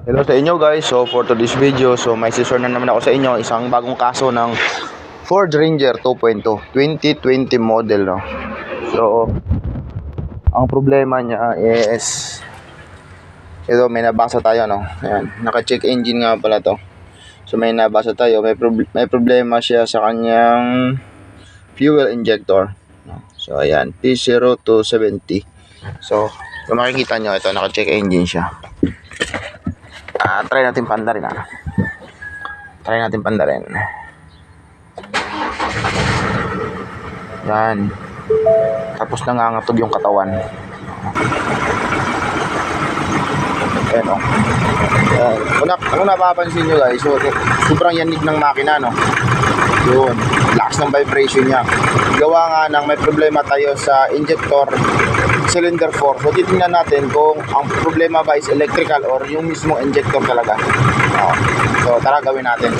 Hello sa inyo guys, so for today's video, so may share na naman ako sa inyo isang bagong kaso ng Ford Ranger 2.2 2020 model, no. So ang problema niya is ito, may nabasa tayo, no. Ayan, naka-check engine nga pala to. So may nabasa tayo, may problema siya sa kanyang fuel injector, no? So ayan, T0270. So kung makikita nyo, ito, naka-check engine siya. Try natin pandarin, Try natin pandarin. Yan. Tapos nangangatog yung katawan. Ayan, o. Kung napapansin nyo guys, so, sobrang yanig ng makina, no? Yun. Lakas ng vibration niya. Gawa nga ng may problema tayo sa injector cylinder 4. So titingnan natin kung ang problema ba is electrical or yung mismong injector talaga. So tara, gawin natin.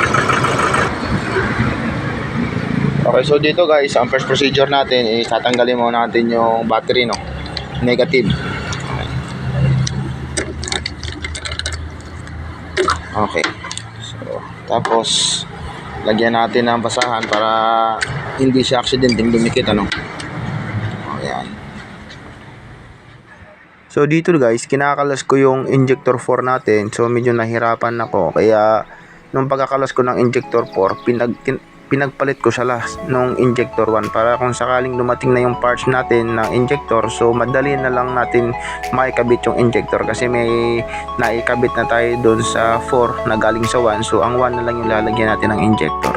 Okay, so dito guys, ang first procedure natin is tatanggalin muna natin yung battery, no, negative. Okay, so tapos lagyan natin ng basahan para hindi siya aksidenteng dumikit, ano. Ayan. So dito guys, kinakalas ko yung injector 4 natin. So medyo nahirapan ako. Kaya nung pagkakalas ko ng injector 4, pinagpalit ko siya last nung injector 1 para kung sakaling dumating na yung parts natin ng injector, so madali na lang natin maikabit yung injector kasi may naikabit na tayo doon sa 4 na galing sa 1. So ang 1 na lang yung lalagyan natin ng injector.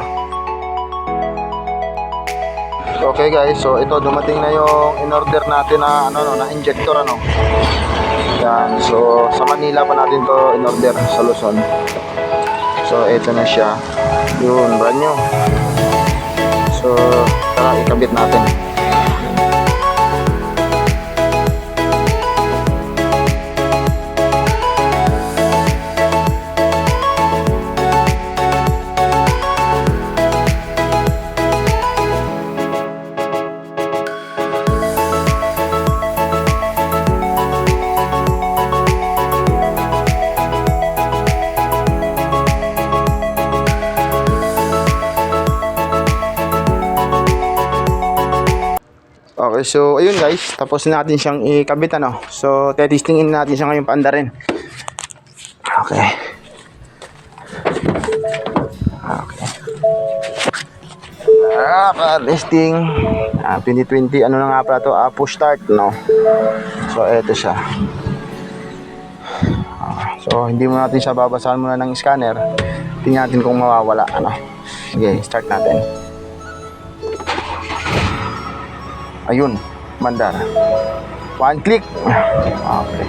Okay guys, so ito, dumating na yung in-order natin na na injector, ano. Yan, so sa Manila pa natin to in-order, sa Luzon. So ito na siya. Yun, brand new. So tara, ikabit natin. Okay, so ayun guys, tapos natin siyang ikabit, ano. So testingin natin siya ngayon paandarin. Okay. Testing. 2020, ano na nga pala to, push start, no. So eto siya. So hindi mo natin siya babasahan muna ng scanner. Tingnan natin kung mawawala, ano. Okay, start natin. Ayun, mandar. One click. Okay.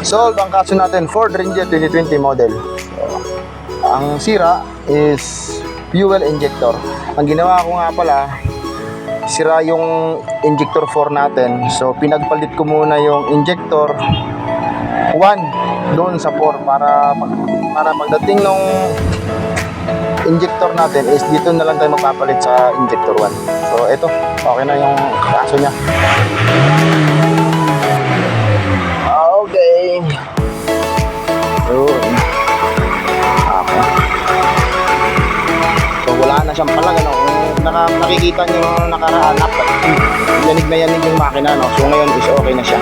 Solve ang kaso natin, Ford Ranger 2020 model. So, ang sira is fuel injector. Ang ginawa ko nga pala, sira yung injector 4 natin. So pinagpalit ko muna yung injector 1 doon sa 4 para pagdating nung injector natin is dito na lang tayo magpapalit sa injector 1. So ito, okay na yung kaso niya. Okay. Yun. Okay. So wala na siyang palag, ano. Nakikita nyo nakaraan, yanig na yanig yung makina, no. So ngayon is okay na siya.